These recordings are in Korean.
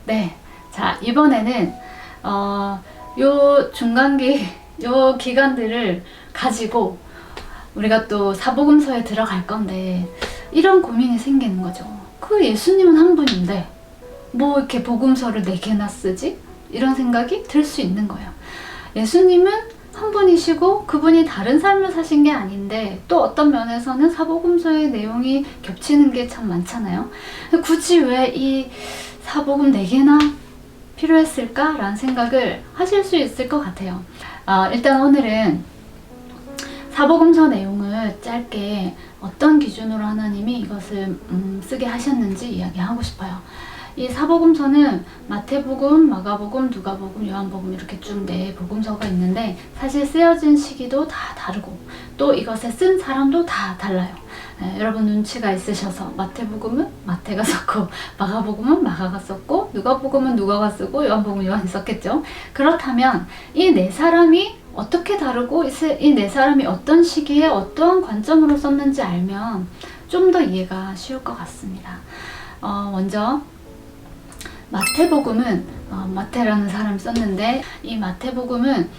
네, 자 이번에는 요 중간기 요 기간들을 가지고 우리가 또 사복음서에 들어갈 건데 이런 고민이 생기는 거죠. 그 예수님은 한 분인데 뭐 이렇게 복음서를 4개나 쓰지? 이런 생각이 들 수 있는 거예요. 예수님은 한 분이시고 그분이 다른 삶을 사신 게 아닌데 또 어떤 면에서는 사복음서의 내용이 겹치는 게 참 많잖아요. 굳이 왜 이 사복음 4개나 필요했을까? 라는 생각을 하실 수 있을 것 같아요. 일단 오늘은 사복음서 내용을 짧게 어떤 기준으로 하나님이 이것을 쓰게 하셨는지 이야기하고 싶어요. 이 사복음서는 마태복음, 마가복음, 누가복음, 요한복음 이렇게 쭉 4복음서가 있는데 사실 쓰여진 시기도 다 다르고 또 이것에 쓴 사람도 다 달라요. 여러분 눈치가 있으셔서 마태복음은 마태가 썼고 마가복음은 마가가 썼고 누가복음은 누가가 쓰고 요한복음은 요한이 썼겠죠. 그렇다면 이 4사람이 어떻게 다르고 이 4사람이 어떤 시기에 어떠한 관점으로 썼는지 알면 좀 더 이해가 쉬울 것 같습니다. 먼저 마태복음은 마태라는 사람이 썼는데 이 마태복음은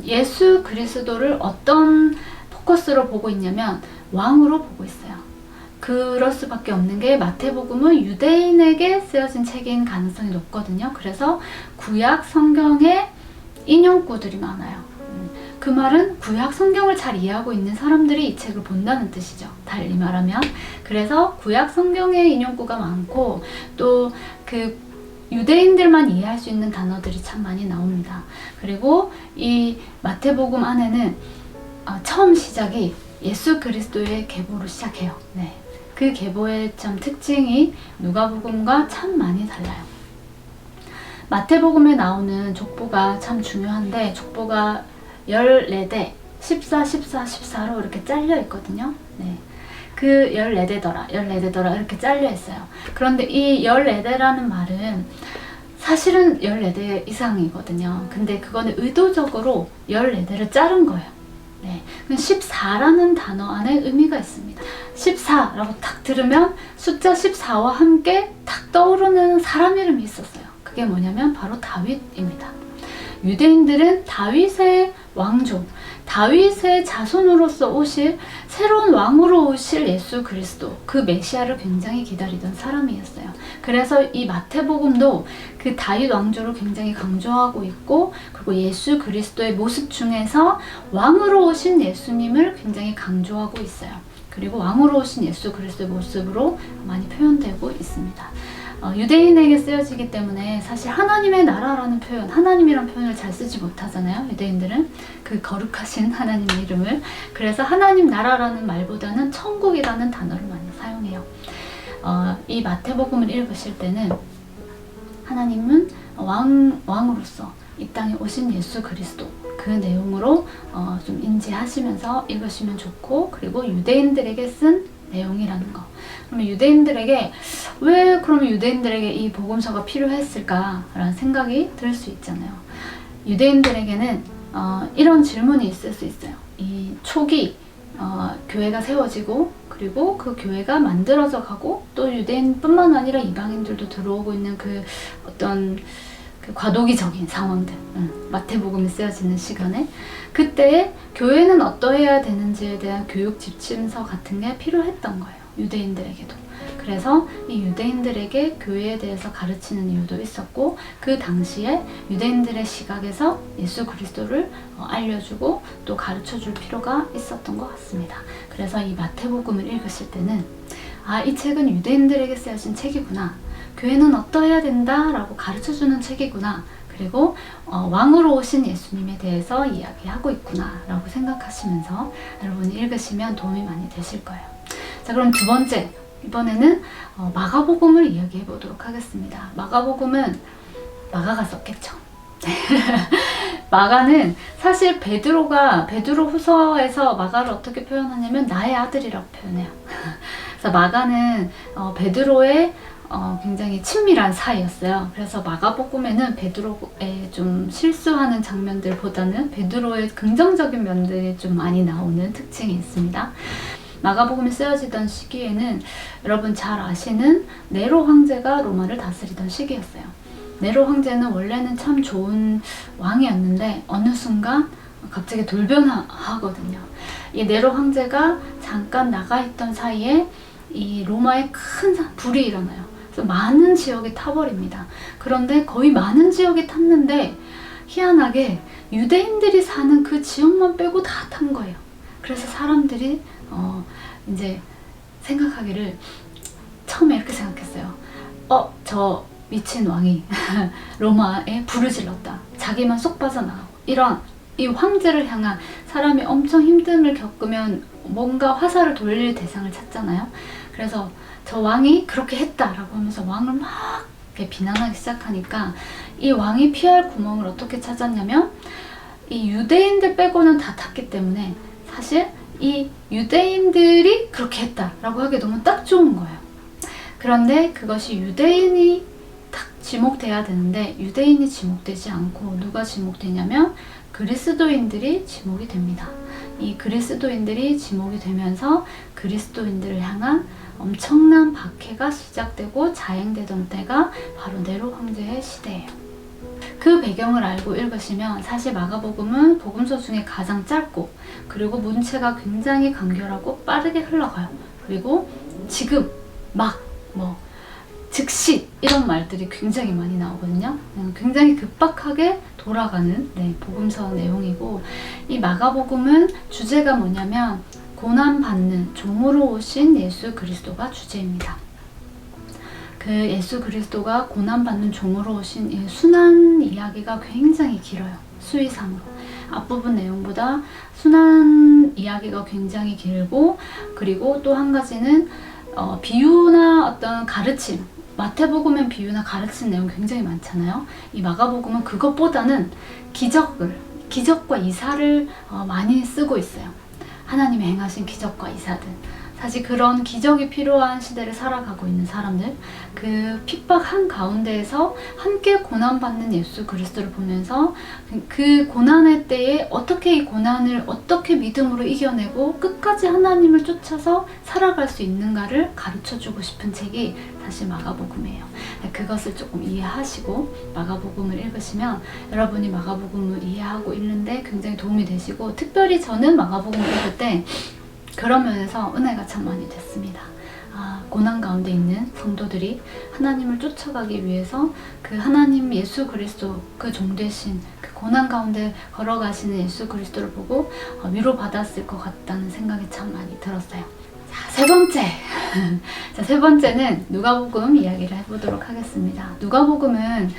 예수 그리스도를 어떤 포커스로 보고 있냐면 왕으로 보고 있어요. 그럴 수밖에 없는 게 마태복음은 유대인에게 쓰여진 책인 가능성이 높거든요. 그래서 구약 성경의 인용구들이 많아요. 그 말은 구약 성경을 잘 이해하고 있는 사람들이 이 책을 본다는 뜻이죠. 달리 말하면. 그래서 구약 성경의 인용구가 많고 또 그 유대인들만 이해할 수 있는 단어들이 참 많이 나옵니다. 그리고 이 마태복음 안에는 처음 시작이 예수 그리스도의 계보로 시작해요. 네. 그 계보의 참 특징이 누가복음과 참 많이 달라요. 마태복음에 나오는 족보가 참 중요한데 족보가 14대 14, 14, 14로 이렇게 잘려 있거든요. 네. 그 14대더라 이렇게 잘려 있어요. 그런데 이 14대라는 말은 사실은 14대 이상이거든요. 근데 그거는 의도적으로 14대를 자른 거예요. 네. 14라는 단어 안에 의미가 있습니다. 14라고 딱 들으면 숫자 14와 함께 탁 떠오르는 사람 이름이 있었어요. 그게 뭐냐면 바로 다윗입니다. 유대인들은 다윗의 왕족, 다윗의 자손으로서 오실 새로운 왕으로 오실 예수 그리스도, 그 메시아를 굉장히 기다리던 사람이었어요. 그래서 이 마태복음도 그 다윗 왕조를 굉장히 강조하고 있고, 그리고 예수 그리스도의 모습 중에서 왕으로 오신 예수님을 굉장히 강조하고 있어요. 그리고 왕으로 오신 예수 그리스도의 모습으로 많이 표현되고 있습니다. 유대인에게 쓰여지기 때문에 사실 하나님의 나라라는 표현, 하나님이란 표현을 잘 쓰지 못하잖아요. 유대인들은 그 거룩하신 하나님의 이름을. 그래서 하나님 나라라는 말보다는 천국이라는 단어를 많이 사용해요. 이 마태복음을 읽으실 때는 하나님은 왕으로서 이 땅에 오신 예수 그리스도, 그 내용으로 좀 인지하시면서 읽으시면 좋고, 그리고 유대인들에게 쓴 내용이라는 거. 그러면 유대인들에게 왜 그러면 유대인들에게 이 복음서가 필요했을까라는 생각이 들 수 있잖아요. 유대인들에게는 이런 질문이 있을 수 있어요. 이 초기 교회가 세워지고 그리고 그 교회가 만들어져 가고 또 유대인뿐만 아니라 이방인들도 들어오고 있는 그 어떤 그 과도기적인 상황들, 마태복음이 쓰여지는 시간에 그때에 교회는 어떠해야 되는지에 대한 교육 지침서 같은 게 필요했던 거예요. 유대인들에게도. 그래서 이 유대인들에게 교회에 대해서 가르치는 이유도 있었고, 그 당시에 유대인들의 시각에서 예수 그리스도를 알려주고 또 가르쳐줄 필요가 있었던 것 같습니다. 그래서 이 마태복음을 읽으실 때는 이 책은 유대인들에게 쓰여진 책이구나, 교회는 어떠해야 된다라고 가르쳐주는 책이구나, 그리고 왕으로 오신 예수님에 대해서 이야기하고 있구나 라고 생각하시면서 여러분이 읽으시면 도움이 많이 되실 거예요. 자, 그럼 두 번째, 이번에는 마가복음을 이야기해 보도록 하겠습니다. 마가복음은 마가가 썼겠죠. 마가는 사실 베드로 후서에서 마가를 어떻게 표현하냐면 나의 아들이라고 표현해요. 그래서 마가는 베드로의 굉장히 친밀한 사이였어요. 그래서 마가복음에는 베드로의 좀 실수하는 장면들보다는 베드로의 긍정적인 면들이 좀 많이 나오는 특징이 있습니다. 마가복음이 쓰여지던 시기에는 여러분 잘 아시는 네로 황제가 로마를 다스리던 시기였어요. 네로 황제는 원래는 참 좋은 왕이었는데 어느 순간 갑자기 돌변하거든요. 이 네로 황제가 잠깐 나가 있던 사이에 이 로마에 큰 불이 일어나요. 그래서 많은 지역이 타버립니다. 그런데 거의 많은 지역이 탔는데 희한하게 유대인들이 사는 그 지역만 빼고 다 탄 거예요. 그래서 사람들이 이제 생각하기를 처음에 이렇게 생각했어요. 저 미친 왕이 로마에 불을 질렀다. 자기만 쏙 빠져나가고. 이런 이 황제를 향한 사람이 엄청 힘듦을 겪으면 뭔가 화살을 돌릴 대상을 찾잖아요. 그래서 저 왕이 그렇게 했다라고 하면서 왕을 막 이렇게 비난하기 시작하니까 이 왕이 피할 구멍을 어떻게 찾았냐면 이 유대인들 빼고는 다 탔기 때문에 사실 이 유대인들이 그렇게 했다라고 하기 너무 딱 좋은 거예요. 그런데 그것이 유대인이 딱 지목돼야 되는데 유대인이 지목되지 않고 누가 지목되냐면 그리스도인들이 지목이 됩니다. 이 그리스도인들이 지목이 되면서 그리스도인들을 향한 엄청난 박해가 시작되고 자행되던 때가 바로 네로 황제의 시대예요. 그 배경을 알고 읽으시면 사실 마가복음은 복음서 중에 가장 짧고 그리고 문체가 굉장히 간결하고 빠르게 흘러가요. 그리고 지금 막 즉시 이런 말들이 굉장히 많이 나오거든요. 굉장히 급박하게 돌아가는 복음서 내용이고 이 마가복음은 주제가 뭐냐면 고난받는 종으로 오신 예수 그리스도가 주제입니다. 그 예수 그리스도가 고난받는 종으로 오신 이 순환 이야기가 굉장히 길어요. 수위상으로. 앞부분 내용보다 순환 이야기가 굉장히 길고 그리고 또 한 가지는 비유나 어떤 가르침 마태복음엔 비유나 가르치는 내용 굉장히 많잖아요. 이 마가복음은 그것보다는 기적과 이사를 많이 쓰고 있어요. 하나님이 행하신 기적과 이사들. 사실 그런 기적이 필요한 시대를 살아가고 있는 사람들, 그 핍박한 가운데에서 함께 고난받는 예수 그리스도를 보면서 그 고난의 때에 어떻게 이 고난을 어떻게 믿음으로 이겨내고 끝까지 하나님을 쫓아서 살아갈 수 있는가를 가르쳐주고 싶은 책이 사실 마가복음이에요. 그것을 조금 이해하시고 마가복음을 읽으시면 여러분이 마가복음을 이해하고 읽는데 굉장히 도움이 되시고 특별히 저는 마가복음을 읽을 때 그런 면에서 은혜가 참 많이 됐습니다. 고난 가운데 있는 성도들이 하나님을 쫓아가기 위해서 그 하나님 예수 그리스도 그 종되신 그 고난 가운데 걸어가시는 예수 그리스도를 보고 위로받았을 것 같다는 생각이 참 많이 들었어요. 자, 세 번째. 자, 세 번째는 누가복음 이야기를 해보도록 하겠습니다. 누가복음은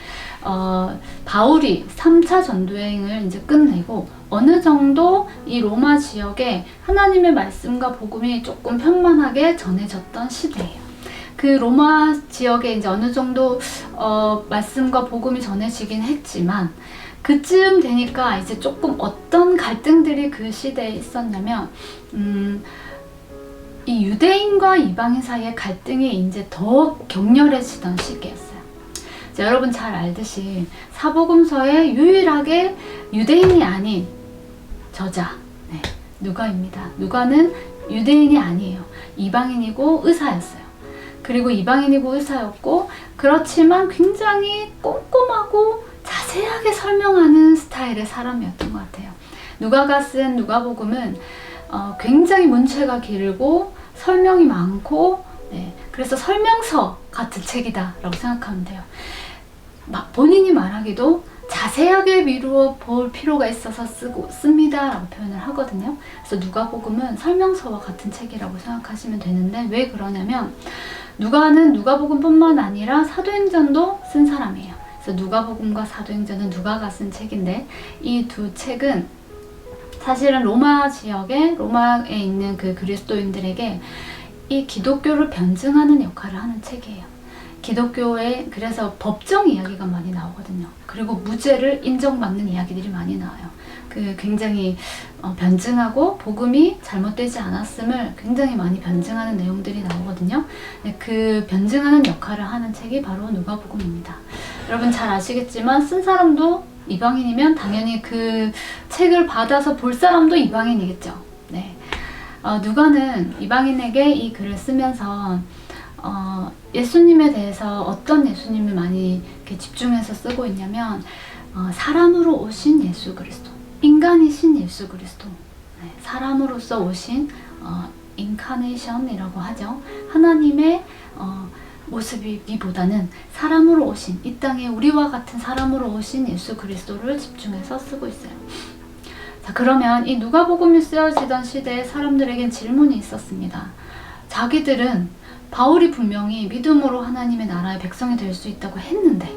바울이 3차 전도여행을 이제 끝내고 어느 정도 이 로마 지역에 하나님의 말씀과 복음이 조금 평만하게 전해졌던 시대예요. 그 로마 지역에 이제 어느 정도 말씀과 복음이 전해지긴 했지만 그쯤 되니까 이제 조금 어떤 갈등들이 그 시대에 있었냐면 이 유대인과 이방인 사이의 갈등이 이제 더 격렬해지던 시기였어요. 여러분 잘 알듯이 사복음서에 유일하게 유대인이 아닌 저자 누가입니다. 누가는 유대인이 아니에요. 이방인이고 의사였어요. 그리고 이방인이고 의사였고 그렇지만 굉장히 꼼꼼하고 자세하게 설명하는 스타일의 사람이었던 것 같아요. 누가가 쓴 누가복음은 굉장히 문체가 길고 설명이 많고 그래서 설명서 같은 책이다 라고 생각하면 돼요. 본인이 말하기도 자세하게 미루어 볼 필요가 있어서 씁니다 라고 표현을 하거든요. 그래서 누가복음은 설명서와 같은 책이라고 생각하시면 되는데 왜 그러냐면 누가는 누가복음 뿐만 아니라 사도행전도 쓴 사람이에요. 그래서 누가복음과 사도행전은 누가가 쓴 책인데 이 두 책은 사실은 로마 지역에 로마에 있는 그 그리스도인들에게 이 기독교를 변증하는 역할을 하는 책이에요. 기독교에 그래서 법정 이야기가 많이 나오거든요. 그리고 무죄를 인정받는 이야기들이 많이 나와요. 그 굉장히 변증하고 복음이 잘못되지 않았음을 굉장히 많이 변증하는 내용들이 나오거든요. 그 변증하는 역할을 하는 책이 바로 누가복음입니다. 여러분 잘 아시겠지만 쓴 사람도 이방인이면 당연히 그 책을 받아서 볼 사람도 이방인이겠죠. 누가는 이방인에게 이 글을 쓰면서 예수님에 대해서 어떤 예수님을 많이 이렇게 집중해서 쓰고 있냐면 사람으로 오신 예수 그리스도, 인간이신 예수 그리스도, 네, 사람으로서 오신 인카네이션이라고 하죠. 하나님의 모습이기보다는 사람으로 오신, 이 땅에 우리와 같은 사람으로 오신 예수 그리스도를 집중해서 쓰고 있어요. 자, 그러면 이 누가복음이 쓰여지던 시대에 사람들에겐 질문이 있었습니다. 자기들은 바울이 분명히 믿음으로 하나님의 나라의 백성이 될 수 있다고 했는데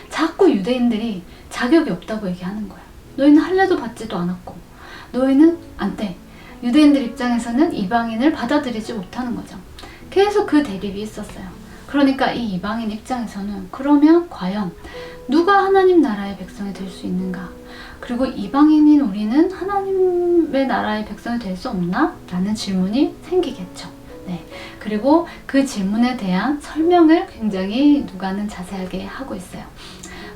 자꾸 유대인들이 자격이 없다고 얘기하는 거예요. 너희는 할례도 받지도 않았고 너희는 안 돼. 유대인들 입장에서는 이방인을 받아들이지 못하는 거죠. 계속 그 대립이 있었어요. 그러니까 이 이방인 입장에서는 그러면 과연 누가 하나님 나라의 백성이 될 수 있는가? 그리고 이방인인 우리는 하나님의 나라의 백성이 될 수 없나? 라는 질문이 생기겠죠. 네. 그리고 그 질문에 대한 설명을 굉장히 누가는 자세하게 하고 있어요.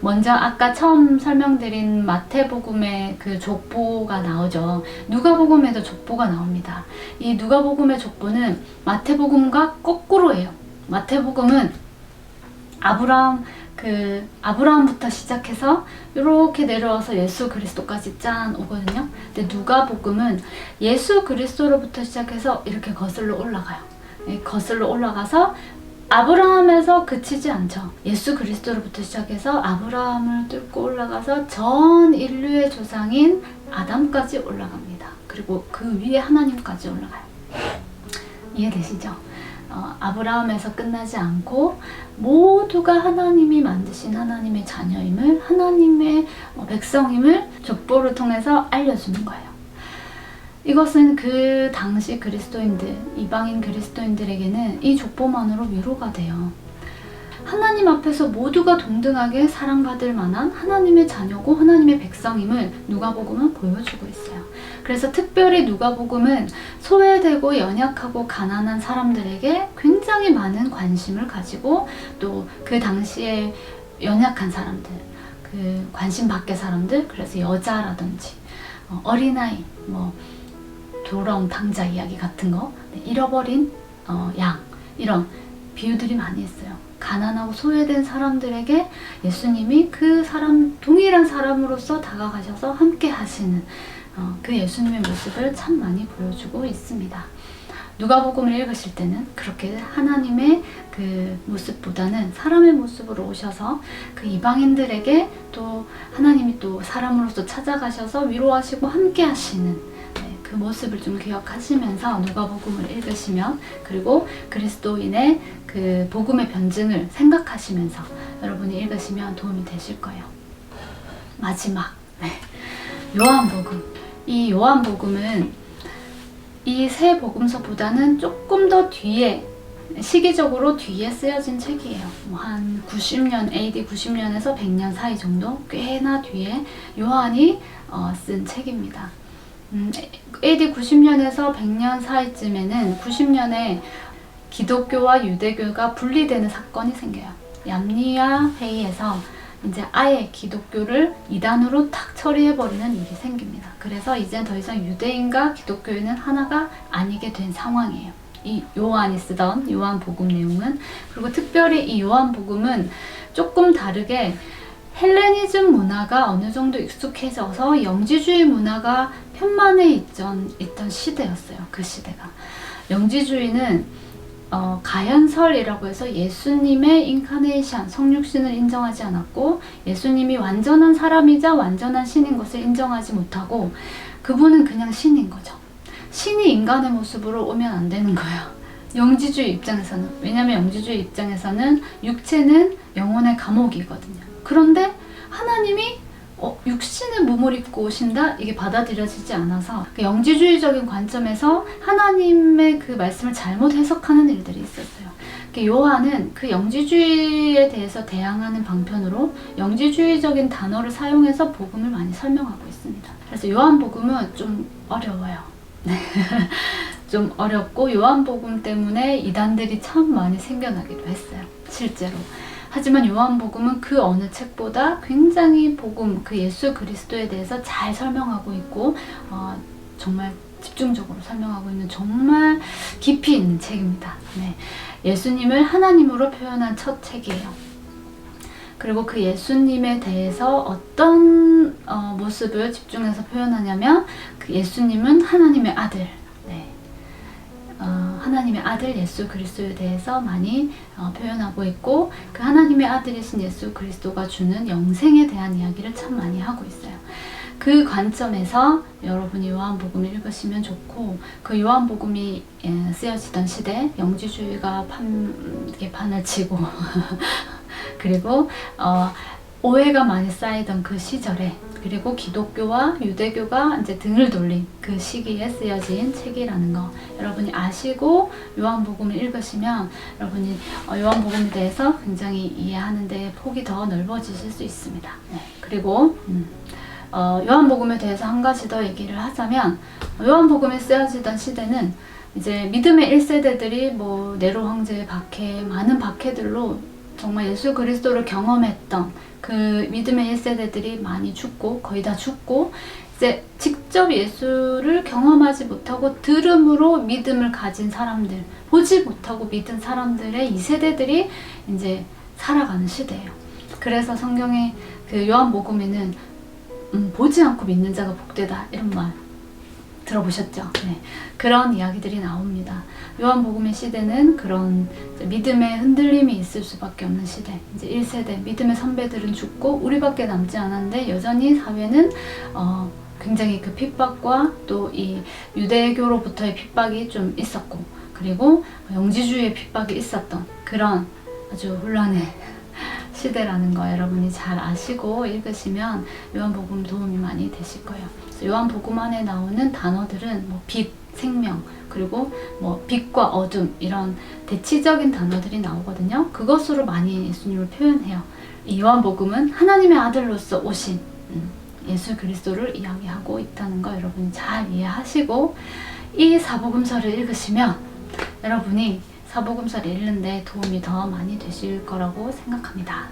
먼저 아까 처음 설명드린 마태복음의 그 족보가 나오죠. 누가복음에도 족보가 나옵니다. 이 누가복음의 족보는 마태복음과 거꾸로예요. 마태복음은 아브라함부터 시작해서 이렇게 내려와서 예수 그리스도까지 짠 오거든요. 근데 누가복음은 예수 그리스도로부터 시작해서 이렇게 거슬러 올라가요. 거슬러 올라가서 아브라함에서 그치지 않죠. 예수 그리스도로부터 시작해서 아브라함을 뚫고 올라가서 전 인류의 조상인 아담까지 올라갑니다. 그리고 그 위에 하나님까지 올라가요. 이해되시죠? 아브라함에서 끝나지 않고 모두가 하나님이 만드신 하나님의 자녀임을, 하나님의 백성임을 족보를 통해서 알려주는 거예요. 이것은 그 당시 그리스도인들, 이방인 그리스도인들에게는 이 족보만으로 위로가 돼요. 하나님 앞에서 모두가 동등하게 사랑받을 만한 하나님의 자녀고 하나님의 백성임을 누가복음은 보여주고 있어요. 그래서 특별히 누가복음은 소외되고 연약하고 가난한 사람들에게 굉장히 많은 관심을 가지고 또 그 당시에 연약한 사람들, 그 관심 밖의 사람들, 그래서 여자라든지 어린아이, 돌아온 탕자 이야기 같은 거, 잃어버린 양, 이런 비유들이 많이 있어요. 가난하고 소외된 사람들에게 예수님이 그 사람, 동일한 사람으로서 다가가셔서 함께 하시는 그 예수님의 모습을 참 많이 보여주고 있습니다. 누가복음을 읽으실 때는 그렇게 하나님의 그 모습보다는 사람의 모습으로 오셔서 그 이방인들에게 또 하나님이 또 사람으로서 찾아가셔서 위로하시고 함께 하시는 그 모습을 좀 기억하시면서 누가복음을 읽으시면, 그리고 그리스도인의 그 복음의 변증을 생각하시면서 여러분이 읽으시면 도움이 되실 거예요. 마지막, 요한복음. 이 요한복음은 이 세 복음서보다는 조금 더 뒤에, 시기적으로 뒤에 쓰여진 책이에요. 한 90년, AD 90년에서 100년 사이 정도, 꽤나 뒤에 요한이 쓴 책입니다. AD 90년에서 100년 사이쯤에는 90년에 기독교와 유대교가 분리되는 사건이 생겨요. 얌리아 회의에서 이제 아예 기독교를 이단으로 탁 처리해버리는 일이 생깁니다. 그래서 이제 더 이상 유대인과 기독교인은 하나가 아니게 된 상황이에요. 이 요한이 쓰던 요한복음 내용은. 그리고 특별히 이 요한복음은 조금 다르게 헬레니즘 문화가 어느 정도 익숙해져서 영지주의 문화가 편만해 있던 시대였어요. 그 시대가. 영지주의는 가현설이라고 해서 예수님의 인카네이션, 성육신을 인정하지 않았고, 예수님이 완전한 사람이자 완전한 신인 것을 인정하지 못하고, 그분은 그냥 신인 거죠. 신이 인간의 모습으로 오면 안 되는 거예요. 영지주의 입장에서는. 왜냐하면 영지주의 입장에서는 육체는 영혼의 감옥이거든요. 그런데 하나님이 육신의 몸을 입고 오신다? 이게 받아들여지지 않아서 영지주의적인 관점에서 하나님의 그 말씀을 잘못 해석하는 일들이 있었어요. 요한은 그 영지주의에 대해서 대항하는 방편으로 영지주의적인 단어를 사용해서 복음을 많이 설명하고 있습니다. 그래서 요한복음은 좀 어려워요. 좀 어렵고 요한복음 때문에 이단들이 참 많이 생겨나기도 했어요. 실제로. 하지만 요한복음은 그 어느 책보다 굉장히 복음, 그 예수 그리스도에 대해서 잘 설명하고 있고 정말 집중적으로 설명하고 있는 정말 깊이 있는 책입니다. 네. 예수님을 하나님으로 표현한 첫 책이에요. 그리고 그 예수님에 대해서 어떤 모습을 집중해서 표현하냐면 그 예수님은 하나님의 아들, 네. 하나님의 아들 예수 그리스도에 대해서 많이 표현하고 있고, 그 하나님의 아들이신 예수 그리스도가 주는 영생에 대한 이야기를 참 많이 하고 있어요. 그 관점에서 여러분이 요한복음을 읽으시면 좋고, 그 요한복음이 쓰여지던 시대, 영지주의가 판을 치고 그리고 오해가 많이 쌓이던 그 시절에, 그리고 기독교와 유대교가 이제 등을 돌린 그 시기에 쓰여진 책이라는 거 여러분이 아시고 요한복음을 읽으시면 여러분이 요한복음에 대해서 굉장히 이해하는데 폭이 더 넓어지실 수 있습니다. 네. 그리고 요한복음에 대해서 한 가지 더 얘기를 하자면, 요한복음이 쓰여지던 시대는 이제 믿음의 1세대들이 뭐 네로 황제의 박해, 많은 박해들로 정말 예수 그리스도를 경험했던 그 믿음의 1세대들이 많이 죽고, 거의 다 죽고, 이제 직접 예수를 경험하지 못하고 들음으로 믿음을 가진 사람들, 보지 못하고 믿은 사람들의 2세대들이 이제 살아가는 시대예요. 그래서 성경의 그 요한복음에는 보지 않고 믿는 자가 복되다 이런 말 들어보셨죠? 네. 그런 이야기들이 나옵니다. 요한복음의 시대는 그런 믿음의 흔들림이 있을 수밖에 없는 시대. 이제 1세대 믿음의 선배들은 죽고 우리밖에 남지 않았는데, 여전히 사회는 굉장히 그 핍박과 또 이 유대교로부터의 핍박이 좀 있었고, 그리고 영지주의의 핍박이 있었던 그런 아주 혼란의 시대라는 거 여러분이 잘 아시고 읽으시면 요한복음 도움이 많이 되실 거예요. 요한복음 안에 나오는 단어들은 뭐 빛, 생명, 그리고 뭐 빛과 어둠, 이런 대치적인 단어들이 나오거든요. 그것으로 많이 예수님을 표현해요. 이 요한복음은 하나님의 아들로서 오신 예수 그리스도를 이야기하고 있다는 거 여러분이 잘 이해하시고, 이 사복음서를 읽으시면 여러분이 사복음서를 읽는데 도움이 더 많이 되실 거라고 생각합니다.